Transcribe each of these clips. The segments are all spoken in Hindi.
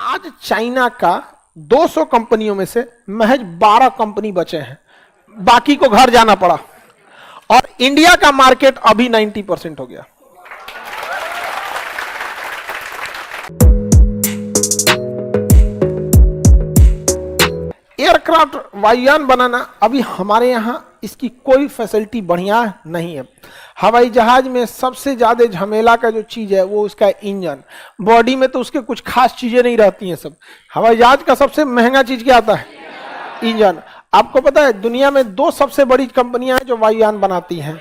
आज चाइना का 200 कंपनियों में से महज 12 कंपनी बचे हैं, बाकी को घर जाना पड़ा। और इंडिया का मार्केट अभी 90% हो गया। एयरक्राफ्ट वायुयान बनाना अभी हमारे यहां इसकी कोई फैसिलिटी बढ़िया नहीं है। हवाई जहाज में सबसे ज्यादा झमेला का जो चीज है वो उसका इंजन। बॉडी में तो उसके कुछ खास चीजें नहीं रहती हैं सब। हवाई जहाज का सबसे महंगा चीज क्या आता है? इंजन। आपको पता है दुनिया में 2 सबसे बड़ी कंपनियां हैं जो वायुयान बनाती हैं,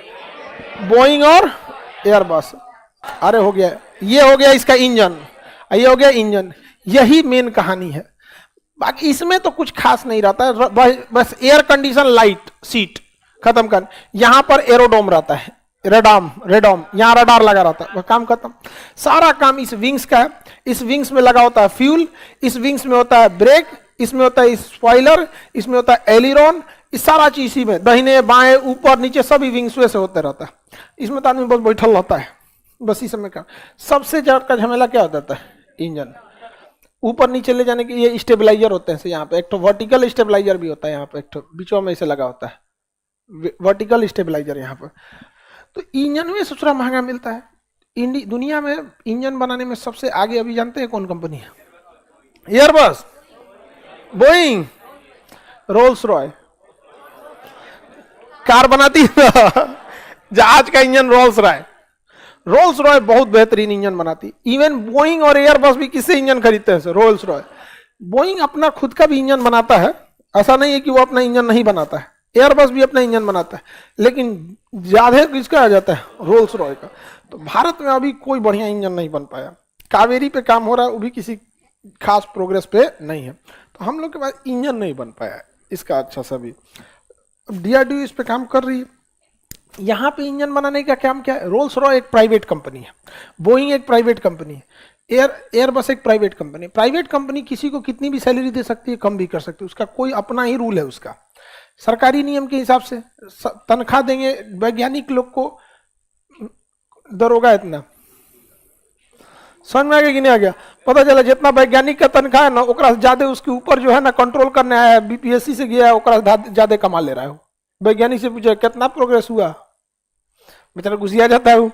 बोइंग और एयरबस। अरे हो गया, ये हो गया इसका इंजन, ये हो गया इंजन। यही मेन कहानी है, बाकी इसमें तो कुछ खास नहीं रहता है। बस एयर कंडीशन लाइट सीट खत्म कर। यहां पर एरोडोम रहता है, रेडोम यहां रडार लगा रहता है, वह काम खत्म। सारा काम इस विंग्स का है। इस विंग्स में लगा होता है फ्यूल, इस विंग्स में होता है ब्रेक, इसमें होता है स्पॉइलर, इसमें होता है एलिरॉन। इस सारा चीज इसी में, दाहिने बाएं ऊपर नीचे सभी विंग्स से होते रहता है। इसमें तो आदमी बस बैठल रहता है, बस इस समय का सबसे ज्यादा झमेला क्या होता है? इंजन। ऊपर नीचे ले जाने के ये स्टेबलाइजर होते हैं। यहाँ पे एक तो वर्टिकल स्टेबलाइजर भी होता है, यहाँ पे एक तो बीचों में इसे लगा होता है वर्टिकल स्टेबलाइजर यहाँ पर। तो इंजन में सबसे महंगा मिलता है। दुनिया में इंजन बनाने में सबसे आगे अभी जानते हैं कौन कंपनी है? Airbus, Boeing, Rolls Royce. Car बनाती है जहाज का engine Rolls Royce. Rolls Royce बहुत बेहतरीन इंजन बनाती। इवन बोइंग और एयरबस भी किससे इंजन खरीदते हैं? रोल्स रॉय। बोइंग अपना खुद का भी इंजन बनाता है, ऐसा नहीं है कि वो अपना इंजन नहीं बनाता है। एयरबस भी अपना इंजन बनाता है, लेकिन ज्यादा किसका आ जाता है? रोल्स रॉय का। तो भारत में अभी कोई बढ़िया इंजन नहीं बन पाया। कावेरी पे काम हो रहा है, वो भी किसी खास प्रोग्रेस पे नहीं है। तो हम लोग के पास इंजन नहीं बन पाया इसका अच्छा सा भी। DRDO इस पे काम कर रही है। यहाँ पे इंजन बनाने का काम क्या है? रोल्स रॉय एक प्राइवेट कंपनी है, बोइंग एक प्राइवेट कंपनी है, एयरबस एक प्राइवेट कंपनी है। प्राइवेट कंपनी किसी को कितनी भी सैलरी दे सकती है, कम भी कर सकती है, उसका कोई अपना ही रूल है। उसका सरकारी नियम के हिसाब से तनख्वाह देंगे। वैज्ञानिक लोग को दरोगा इतना समझ में आ गया कि नहीं आ गया? पता चला जितना वैज्ञानिक का तनख्वाह है ना, ओकरा ज्यादा उसके ऊपर जो है ना कंट्रोल करने आया है, BPSC से गया है, ओकरा ज्यादा कमा ले रहा है। वैज्ञानिक से पूछा कितना प्रोग्रेस हुआ, बेचारा घुसिया जाता है।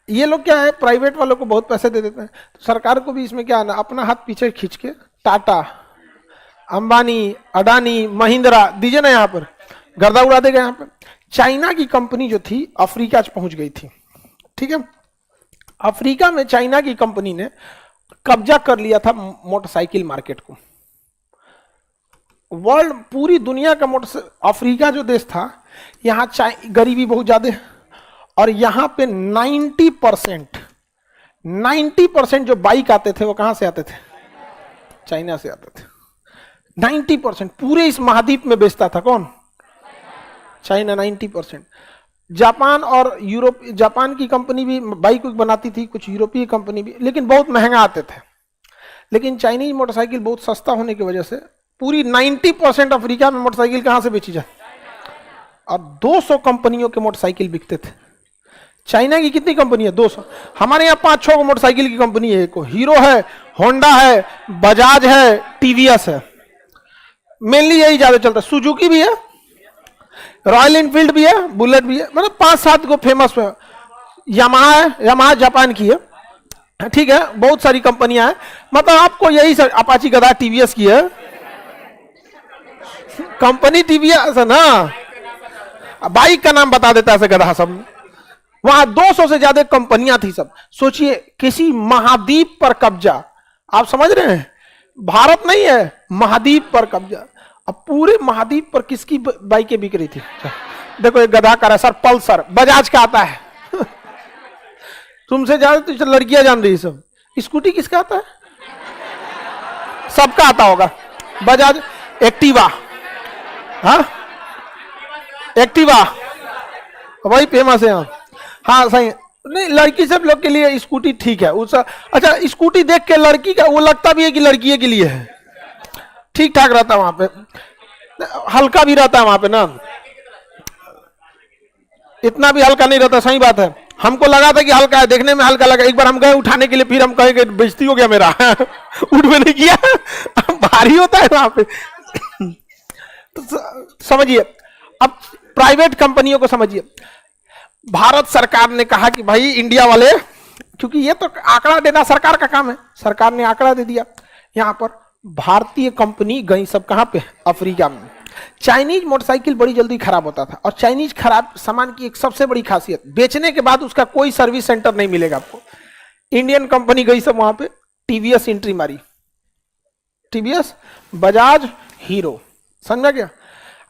ये लोग क्या है, प्राइवेट वालों को बहुत पैसे दे देते हैं। तो सरकार को भी इसमें क्या है ना, अपना हाथ पीछे खींच के टाटा, अंबानी, अडानी, महिंद्रा दीजिए ना, यहाँ पर गर्दा उड़ा देगा। यहाँ पर चाइना की कंपनी जो थी अफ्रीका पहुंच गई थी, ठीक है। अफ्रीका में चाइना की कंपनी ने कब्जा कर लिया था मोटरसाइकिल मार्केट को। वर्ल्ड पूरी दुनिया का अफ्रीका जो देश था, यहाँ गरीबी बहुत ज्यादा है। और यहाँ पे 90% जो बाइक आते थे वो कहां से आते थे? चाइना से आते थे। 90% पूरे इस महाद्वीप में बेचता था कौन? चाइना। 90%। जापान और यूरोप, जापान की कंपनी भी बाइक बनाती थी, कुछ यूरोपीय कंपनी भी, लेकिन बहुत महंगा आते थे। लेकिन चाइनीज मोटरसाइकिल बहुत सस्ता होने की वजह से पूरी 90% अफ्रीका में मोटरसाइकिल कहां से बेची जाए? और 200 कंपनियों के मोटरसाइकिल बिकते थे। चाइना की कितनी कंपनी है? 200। हमारे यहाँ 5-6 मोटरसाइकिल की कंपनी है। हीरो है, होंडा है, बजाज है, TVS है, मेनली यही ज्यादा चलता है। सुजुकी भी है, रॉयल एनफील्ड भी है, बुलेट भी है, मतलब 5-7 को फेमस है। यामाहा है, यामाहा जापान की है, ठीक है। बहुत सारी कंपनियां हैं। मतलब आपको यही सर, अपाची गदा TVS की है कंपनी, TVS है ना। बाइक का नाम बता देता है गधा सब। वहां 200 से ज्यादा कंपनियां थी सब। सोचिए किसी महाद्वीप पर कब्जा, आप समझ रहे हैं? भारत नहीं है, महाद्वीप पर कब्जा। अब पूरे महाद्वीप पर किसकी बाइकें बिक रही थी? देखो एक गधा कर रहा है सर, पल्सर, बजाज का आता है तुमसे ज्यादा तो लड़कियां जान रही सब। स्कूटी किसका आता है? सबका आता होगा। बजाज एक्टिवा, हाँ एक्टिवा वही फेमस है यहाँ। हाँ सही। नहीं, लड़की सब लोग के लिए स्कूटी ठीक है। अच्छा, स्कूटी देख के लड़की का वो लगता भी है कि लड़की के लिए है, ठीक ठाक रहता है वहां पे, हल्का भी रहता है वहां पे ना, इतना भी हल्का नहीं रहता। सही बात है, हमको लगा था कि हल्का है, देखने में हल्का लगा। एक बार हम गए उठाने के लिए, फिर हम कहे कि बेइज्जती हो गया मेरा उठ में नहीं किया भारी होता है वहां पे तो समझिए, अब प्राइवेट कंपनियों को समझिए। भारत सरकार ने कहा कि भाई इंडिया वाले, क्योंकि ये तो आंकड़ा देना सरकार का काम है, सरकार ने आंकड़ा दे दिया। यहां पर भारतीय कंपनी गई सब कहां पे, अफ्रीका में। चाइनीज मोटरसाइकिल बड़ी जल्दी खराब होता था, और चाइनीज खराब सामान की एक सबसे बड़ी खासियत, बेचने के बाद उसका कोई सर्विस सेंटर नहीं मिलेगा आपको। इंडियन कंपनी गई सब वहां पे, टीवीएस एंट्री मारी, टीवीएस, बजाज, हीरो, समझा गया।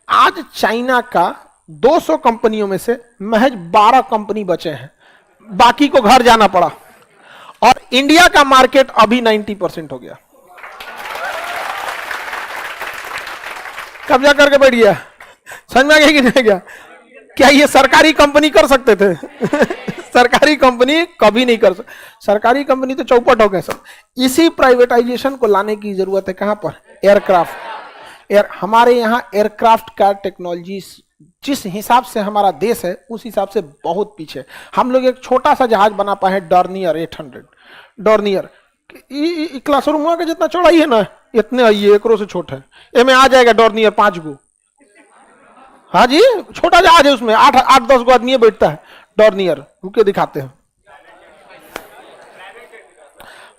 आज चाइना का 200 कंपनियों में से महज 12 कंपनी बचे हैं, बाकी को घर जाना पड़ा। और इंडिया का मार्केट अभी 90% हो गया, कब्जा करके बैठ गया। समझ में आ गया कि नहीं गया? क्या ये सरकारी कंपनी कर सकते थे सरकारी कंपनी कभी नहीं कर सकते, सरकारी कंपनी तो चौपट हो गए सब। इसी प्राइवेटाइजेशन को लाने की जरूरत है कहां पर, एयरक्राफ्ट। हमारे यहां एयरक्राफ्ट का टेक्नोलॉजी जिस हिसाब से हमारा देश है उस हिसाब से बहुत पीछे। हम लोग एक छोटा सा जहाज बना पाए हैं, डॉर्नियर 800। डॉर्नियर क्लासरूम का जितना चौड़ा ही है ना, इतने आइए, एकरो से छोटा है, ये में आ जाएगा डॉर्नियर 5 गो। हाँ जी, छोटा जहाज है, उसमें 8-10 गो आदमी बैठता है। डॉर्नियर रुके दिखाते हैं।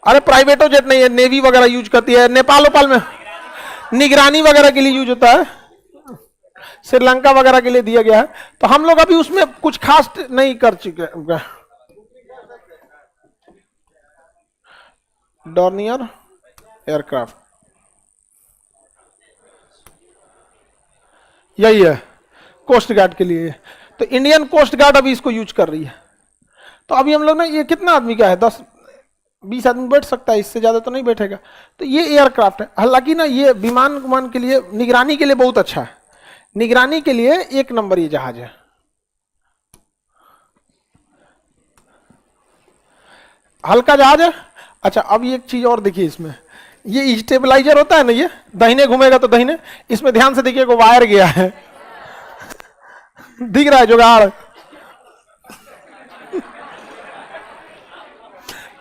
अरे प्राइवेटो जेट नहीं है, नेवी वगैरह यूज करती है, नेपाल ओपाल में निगरानी वगैरह के लिए यूज होता है, श्रीलंका वगैरह के लिए दिया गया है। तो हम लोग अभी उसमें कुछ खास नहीं कर चुके। डॉर्नियर एयरक्राफ्ट यही है कोस्ट गार्ड के लिए। तो इंडियन कोस्ट गार्ड अभी इसको यूज कर रही है। तो अभी हम लोग ना, ये कितना आदमी का है, 10-20 आदमी बैठ सकता है, इससे ज्यादा तो नहीं बैठेगा। तो ये एयरक्राफ्ट है। हालांकि ना ये विमान के लिए, निगरानी के लिए बहुत अच्छा है, निगरानी के लिए एक नंबर ये जहाज है। हल्का जहाज है। अच्छा, अब एक चीज और देखिए, इसमें ये स्टेबलाइजर होता है ना, ये दाहिने घूमेगा तो दाहिने, इसमें ध्यान से देखिए, को वायर गया है दिख रहा है जुगाड़।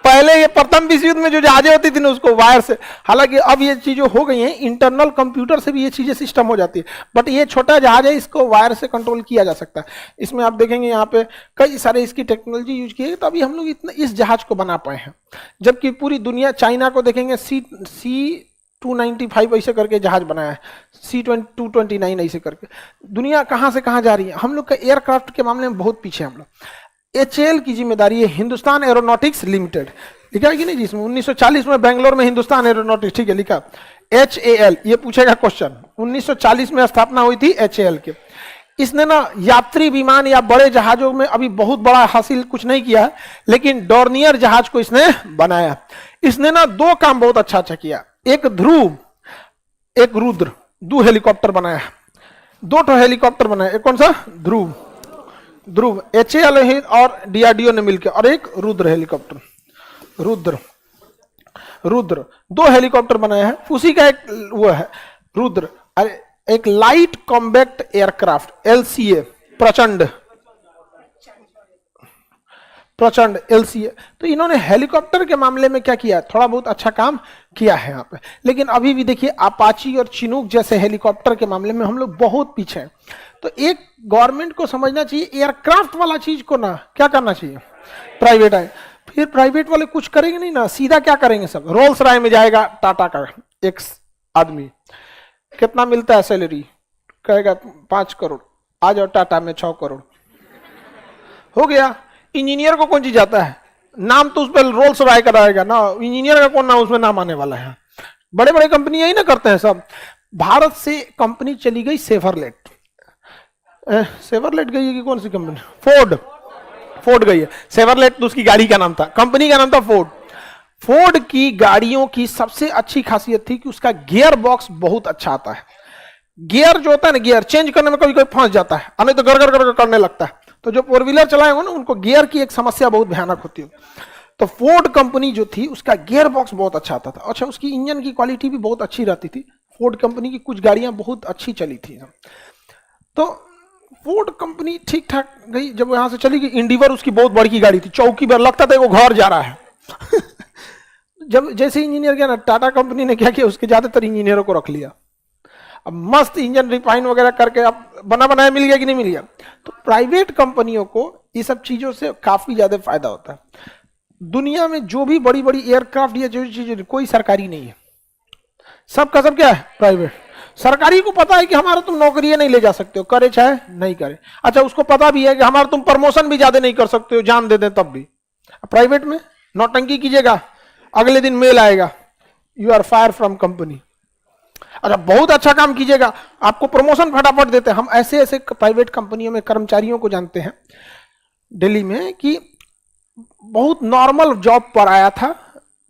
पहले ये प्रथम विश्व युद्ध में जो जहाजें होती थी ना, उसको वायर से, हालांकि अब ये चीजें हो गई हैं, इंटरनल कंप्यूटर से भी ये चीजें सिस्टम हो जाती है। बट ये छोटा जहाज है, इसको वायर से कंट्रोल किया जा सकता है। इसमें आप देखेंगे यहाँ पे कई सारे इसकी टेक्नोलॉजी यूज की है। तो अभी हम लोग इतना इस जहाज को बना पाए हैं, जबकि पूरी दुनिया, चाइना को देखेंगे C-295 ऐसे करके जहाज बनाया है, C-229 ऐसे करके। दुनिया कहां से कहां जा रही है। हम लोग का एयरक्राफ्ट के मामले में बहुत पीछे हम लोग। HAL की जिम्मेदारी है हिंदुस्तान एरोनॉटिक्स लिमिटेड, लिखा है कि नहीं जिसमें 1940 में बेंगलोर में हिंदुस्तान एरोनॉटिक्स, ठीक है लिखा, HAL, ये पूछेगा क्वेश्चन। 1940 में स्थापना हुई थी HAL के। इसने ना यात्री विमान या बड़े जहाजों में अभी बहुत बड़ा हासिल कुछ नहीं किया, लेकिन डॉर्नियर जहाज को इसने बनाया। इसने ना 2 काम बहुत अच्छा किया, एक ध्रुव, एक रुद्र, 2 हेलीकॉप्टर बनाया, 2 हेलीकॉप्टर बनाया। एक कौन सा, ध्रुव, HAL और DRDO ने मिलकर, और एक रुद्र हेलीकॉप्टर, रुद्र 2 हेलीकॉप्टर बनाया है। उसी का एक वो है रुद्र। अरे एक लाइट कॉम्बैक्ट एयरक्राफ्ट, LCA, प्रचंड LCA। तो इन्होंने हेलीकॉप्टर के मामले में क्या किया, थोड़ा बहुत अच्छा काम किया है यहाँ पे। लेकिन अभी भी देखिए, अपाची और चिनूक जैसे हेलीकॉप्टर के मामले में हम लोग बहुत पीछे हैं। तो एक गवर्नमेंट को समझना चाहिए, एयरक्राफ्ट वाला चीज को ना क्या करना चाहिए, प्राइवेट है। फिर प्राइवेट वाले कुछ करेंगे नहीं ना, सीधा क्या करेंगे, सब रोल्स रॉय में जाएगा टाटा का एक आदमी, कितना मिलता है सैलरी, कहेगा 5 करोड़, आ जाओ टाटा में 6 करोड़, हो गया। इंजीनियर को कौन चीज जाता है, नाम तो उस पर रोल्स रॉय का रहेगा ना, इंजीनियर का कौन नाम उसमें नाम आने वाला है। बड़े बड़े कंपनी यही ना करते हैं सब। भारत से कंपनी चली गई सेवरलेट गई है कि कौन सी कंपनी, फोर्ड गई है। सेवरलेट तो उसकी गाड़ी का नाम था, कंपनी का नाम था फोर्ड। फोर्ड की गाड़ियों की सबसे अच्छी खासियत थी कि उसका गियर बॉक्स बहुत अच्छा आता है। गियर जो होता है ना, गियर चेंज करने में कभी कोई फंस जाता है, नहीं तो गड़गड़ करने लगता है। तो जो 4 व्हीलर चलाए हो ना, उनको गियर की एक समस्या बहुत भयानक होती है। तो फोर्ड कंपनी जो थी, उसका गियर बॉक्स बहुत अच्छा आता था। अच्छा, उसकी इंजन की क्वालिटी भी बहुत अच्छी रहती थी। फोर्ड कंपनी की कुछ गाड़ियां बहुत अच्छी चली थी। तो फोर्ड कंपनी ठीक ठाक गई, जब यहां से चली गई। इंडिवर उसकी बहुत बड़ी गाड़ी थी, चौकी पर लगता था वो घर जा रहा है। जब जैसे इंजीनियर गया ना, टाटा कंपनी ने क्या किया, उसके ज्यादातर इंजीनियरों को रख लिया। अब मस्त इंजन रिफाइन वगैरह करके अब बना बनाया मिल गया कि नहीं मिल गया। तो प्राइवेट कंपनियों को ये सब चीजों से काफी ज्यादा फायदा होता है। दुनिया में जो भी बड़ी बड़ी एयरक्राफ्ट या जो चीजें, कोई सरकारी नहीं है, सबका सब क्या है, प्राइवेट। सरकारी को पता है कि हमारा तुम नौकरी नहीं ले जा सकते हो, करे चाहे नहीं करे। अच्छा, उसको पता भी है कि हमारा तुम प्रमोशन भी ज्यादा नहीं कर सकते हो, जान दे दें तब भी। प्राइवेट में नौटंकी कीजिएगा, अगले दिन मेल आएगा, you are fire from company. अच्छा, बहुत अच्छा काम कीजिएगा, आपको प्रमोशन फटाफट देते हैं। हम ऐसे ऐसे प्राइवेट कंपनियों में कर्मचारियों को जानते हैं दिल्ली में कि बहुत नॉर्मल जॉब पर आया था,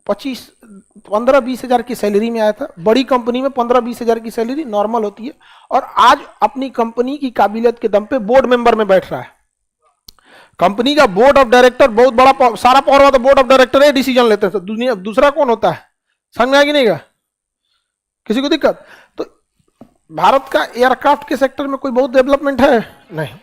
15-20 हजार की सैलरी में आया था। बड़ी कंपनी में 15-20 हजार की सैलरी नॉर्मल होती है, और आज अपनी कंपनी की काबिलियत के दम पे बोर्ड मेंबर में बैठ रहा है। कंपनी का बोर्ड ऑफ डायरेक्टर, बहुत बड़ा सारा पावर वाला बोर्ड ऑफ डायरेक्टर है, डिसीजन लेते हैं। दुनिया दूसरा कौन होता है, समझ में आएगी नहीं का किसी को दिक्कत। तो भारत का एयरक्राफ्ट के सेक्टर में कोई बहुत डेवलपमेंट है नहीं।